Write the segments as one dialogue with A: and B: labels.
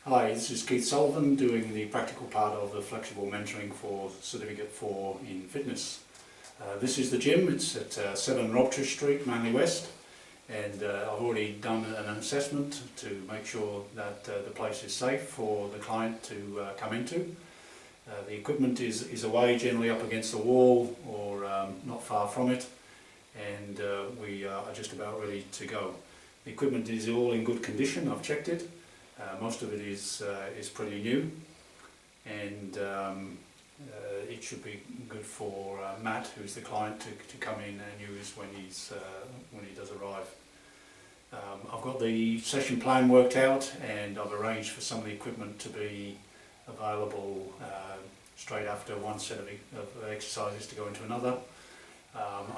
A: Hi, this is Keith Sullivan doing the practical part of the flexible mentoring for Certificate 4 in Fitness. This is the gym. It's at 7 Robtree Street, Manly West, and I've already done an assessment to make sure that the place is safe for the client to come into. The equipment is away, generally up against the wall or not far from it, and we are just about ready to go. The equipment is all in good condition. I've checked it. Most of it is pretty new, and it should be good for Matt, who's the client, to come in and use when he does arrive. I've got the session plan worked out, and I've arranged for some of the equipment to be available straight after one set of exercises to go into another.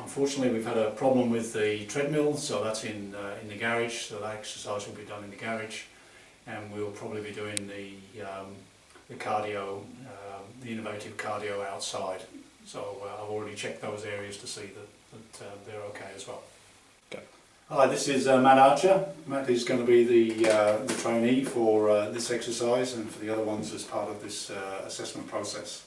A: Unfortunately, we've had a problem with the treadmill, so that's in the garage, so that exercise will be done in the garage. And we'll probably be doing the cardio, the innovative cardio outside. So I've already checked those areas to see that they're okay as well. Okay. Hi, this is Matt Archer. Matt is going to be the trainee for this exercise and for the other ones as part of this assessment process.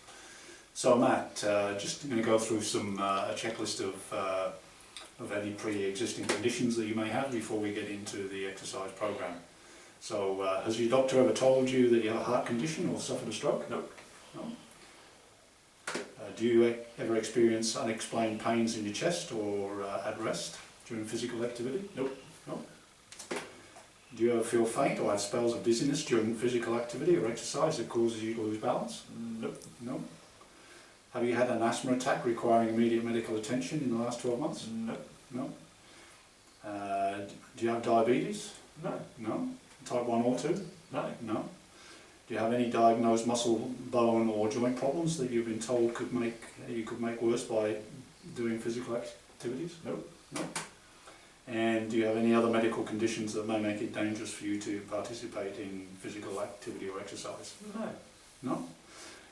A: So Matt, just going to go through a checklist of any pre-existing conditions that you may have before we get into the exercise program. So, has your doctor ever told you that you have a heart condition or suffered a stroke?
B: No.
A: No? Do you ever experience unexplained pains in your chest or at rest during physical activity?
B: Nope.
A: No? Do you ever feel faint or have spells of dizziness during physical activity or exercise that causes you to lose balance?
B: Nope.
A: No? Have you had an asthma attack requiring immediate medical attention in the last 12 months?
B: Nope.
A: No? Do you have diabetes?
B: No.
A: No? Type 1 or 2?
B: No.
A: No. Do you have any diagnosed muscle, bone or joint problems that you've been told you could make worse by doing physical activities?
B: Nope.
A: No. And do you have any other medical conditions that may make it dangerous for you to participate in physical activity or exercise?
B: No.
A: No.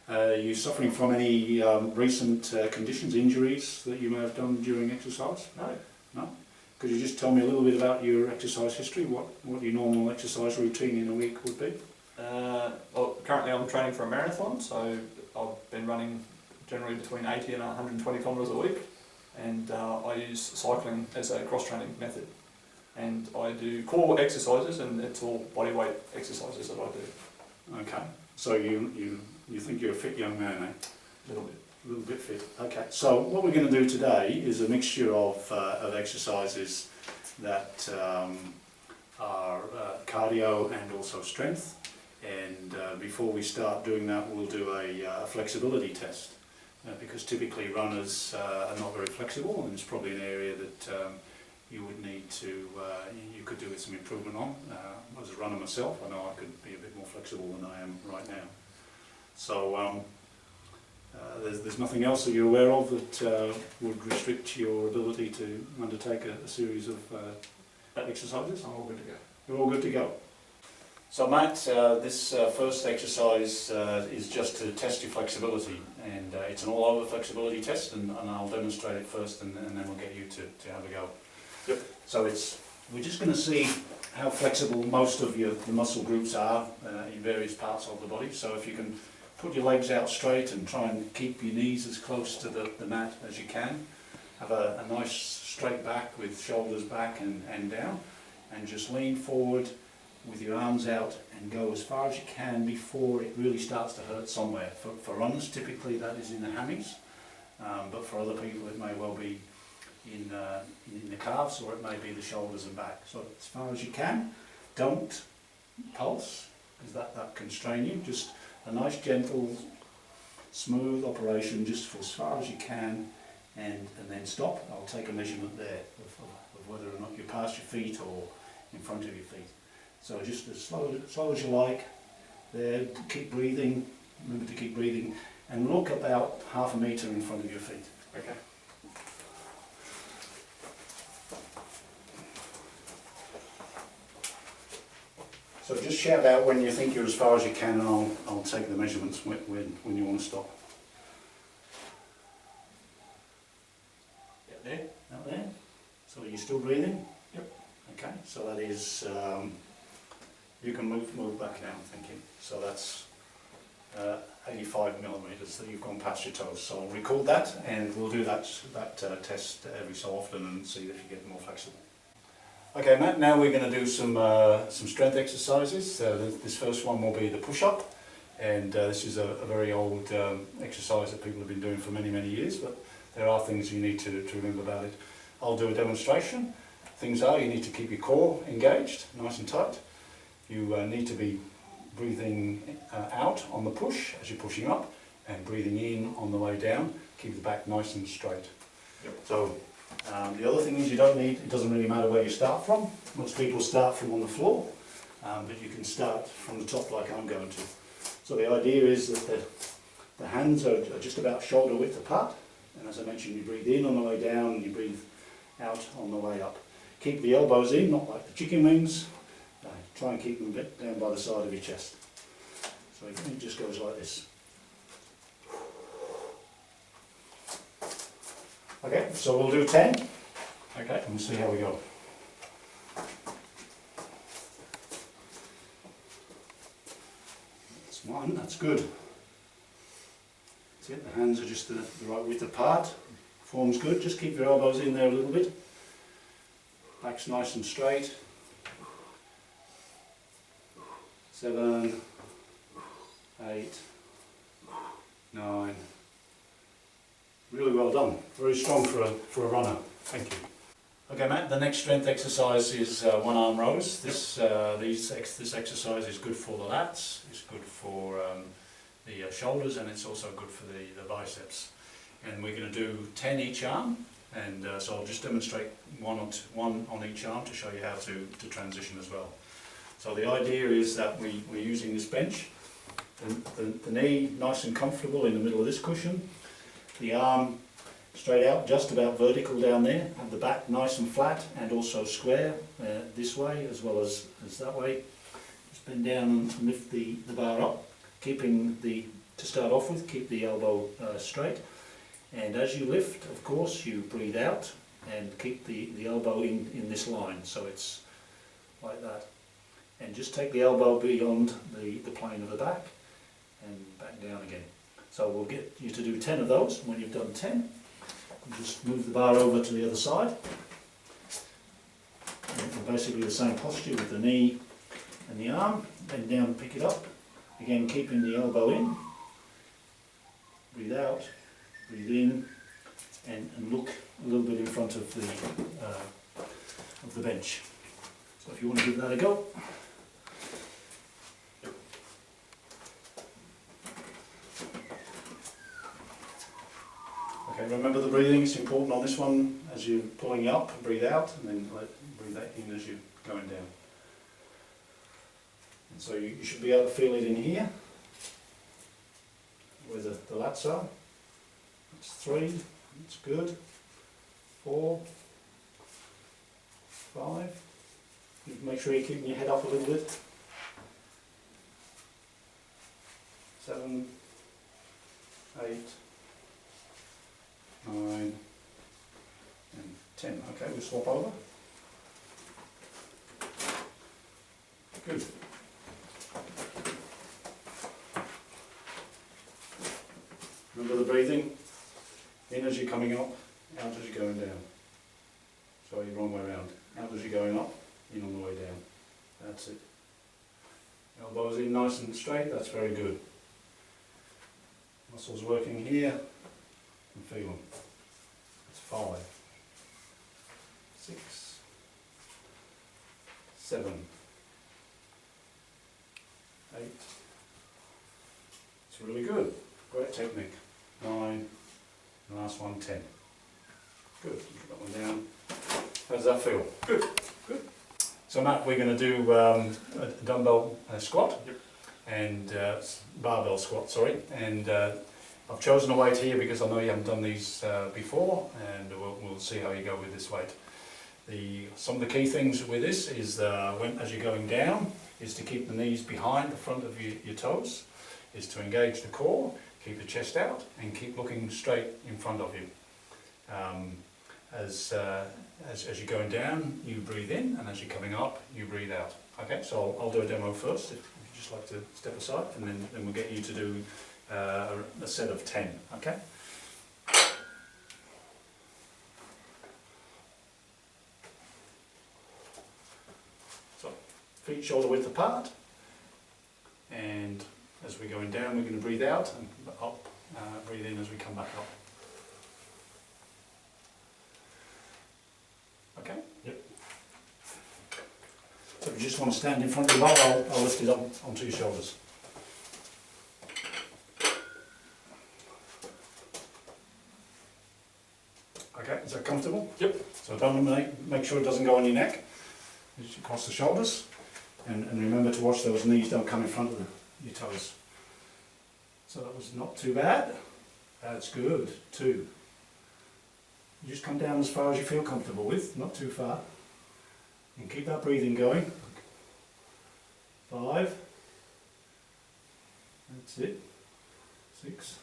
A: Are you suffering from any recent conditions, injuries that you may have done during exercise?
B: No.
A: No. Could you just tell me a little bit about your exercise history, what your normal exercise routine in a week would be?
B: Well, currently I'm training for a marathon, so I've been running generally between 80 and 120 kilometres a week, and I use cycling as a cross-training method. And I do core exercises, and it's all body weight exercises that I do.
A: Okay, so you think you're a fit young man, eh?
B: A little bit.
A: A little bit fit. Okay, so what we're going to do today is a mixture of exercises that are cardio and also strength. And before we start doing that, we'll do a flexibility test because typically runners are not very flexible, and it's probably an area that you would need to, you could do with some improvement on. As a runner myself, I know I could be a bit more flexible than I am right now. So. There's nothing else that you're aware of that would restrict your ability to undertake a series of exercises?
B: I'm all good to go.
A: You're all good to go. So Matt, this first exercise is just to test your flexibility, and it's an all-over flexibility test, and I'll demonstrate it first, and then we'll get you to have a go.
B: Yep.
A: So we're just going to see how flexible most of the muscle groups are in various parts of the body. So if you can put your legs out straight and try and keep your knees as close to the mat as you can. Have a nice straight back with shoulders back and down, and just lean forward with your arms out and go as far as you can before it really starts to hurt somewhere. For runners, typically that is in the hammies, but for other people it may well be in the calves, or it may be the shoulders and back. So as far as you can, don't pulse, because that can strain you. Just a nice, gentle, smooth operation just for as far as you can, and then stop. I'll take a measurement there of whether or not you're past your feet or in front of your feet. So just as slow as you like. There, keep breathing, remember to keep breathing, and look about half a metre in front of your feet.
B: Okay.
A: So just shout out when you think you're as far as you can, and I'll take the measurements when you want to stop.
B: Yeah, there.
A: Out there. So are you still breathing?
B: Yep.
A: Okay, so that is You can move back now, thank you. So that's 85 millimetres that you've gone past your toes. So I'll record that, and we'll do that test every so often and see if you get more flexible. Okay, Matt, now we're going to do some strength exercises. This first one will be the push-up, and this is a very old exercise that people have been doing for many, many years, but there are things you need to remember about it. I'll do a demonstration. Things are, you need to keep your core engaged, nice and tight. You need to be breathing out on the push as you're pushing up, and breathing in on the way down. Keep the back nice and straight.
B: Yep.
A: So the other thing is it doesn't really matter where you start from. Most people start from on the floor, but you can start from the top like I'm going to. So the idea is that the hands are just about shoulder width apart, and as I mentioned, you breathe in on the way down and you breathe out on the way up. Keep the elbows in, not like the chicken wings. Try and keep them a bit down by the side of your chest. So it just goes like this. Okay, so we'll do 10.
B: Okay.
A: And we'll see how we go. That's one, that's good. That's it, the hands are just the right width apart. Form's good, just keep your elbows in there a little bit. Back's nice and straight. 7, 8, 9. Really well done. Very strong for a runner. Thank you. Okay, Matt. The next strength exercise is one arm rows. This exercise is good for the lats. It's good for the shoulders, and it's also good for the biceps. And we're going to do 10 each arm. And so I'll just demonstrate one on each arm to show you how to transition as well. So the idea is that we're using this bench, the knee nice and comfortable in the middle of this cushion, the arm straight out, just about vertical down there, and the back nice and flat and also square this way as well as that way. Just bend down and lift the bar up, to start off with, keep the elbow straight, and as you lift, of course, you breathe out and keep the elbow in this line, so it's like that. And just take the elbow beyond the plane of the back and back down again. So we'll get you to do 10 of those. When you've done 10, you just move the bar over to the other side. And basically the same posture with the knee and the arm. Bend down and pick it up. Again, keeping the elbow in. Breathe out, breathe in, and look a little bit in front of the bench. So if you want to give that a go. Okay, remember the breathing, it's important on this one. As you're pulling up, breathe out, and then breathe that in as you're going down. And so you should be able to feel it in here, where the lats are. That's 3, that's good. 4, 5. You can make sure you're keeping your head up a little bit. 7, 8, 9, and 10. Okay, we'll swap over. Good. Remember the breathing? In as you're coming up, out as you're going down. Sorry, wrong way around. Out as you're going up, in on the way down. That's it. Elbows in nice and straight, that's very good. Muscles working here, and feel them. That's 5, 6, 7, 8. It's really good. Great technique. 9, and last one, 10. Good. Put that one down. How does that feel? Good. Good. So Matt, we're going to do a dumbbell squat.
B: Yep.
A: And barbell squat, sorry. And I've chosen a weight here because I know you haven't done these before, and we'll see how you go with this weight. Some of the key things with this is as you're going down, is to keep the knees behind the front of your toes, is to engage the core, keep the chest out, and keep looking straight in front of you. As you're going down, you breathe in, and as you're coming up, you breathe out. Okay, so I'll do a demo first, if you'd just like to step aside, and then we'll get you to do a set of 10, okay? So, feet shoulder width apart, and as we're going down, we're going to breathe out and up, breathe in as we come back up. Okay?
C: Yep.
A: So if you just want to stand in front of the bar, I'll lift it up onto your shoulders. Okay, is that comfortable?
C: Yep.
A: So don't make sure it doesn't go on your neck. Just across the shoulders. And remember to watch those knees don't come in front of your toes. So that was not too bad. That's good. 2. You just come down as far as you feel comfortable with, not too far. And keep that breathing going. 5. That's it. 6.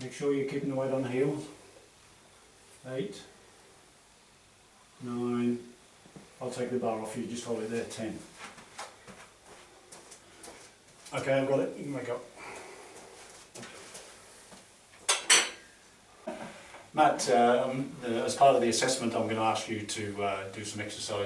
A: Make sure you're keeping the weight on the heels. 8. 9. I'll take the bar off you, just hold it there. 10. Okay, I've got it. You can wake up. Matt, as part of the assessment, I'm going to ask you to do some exercise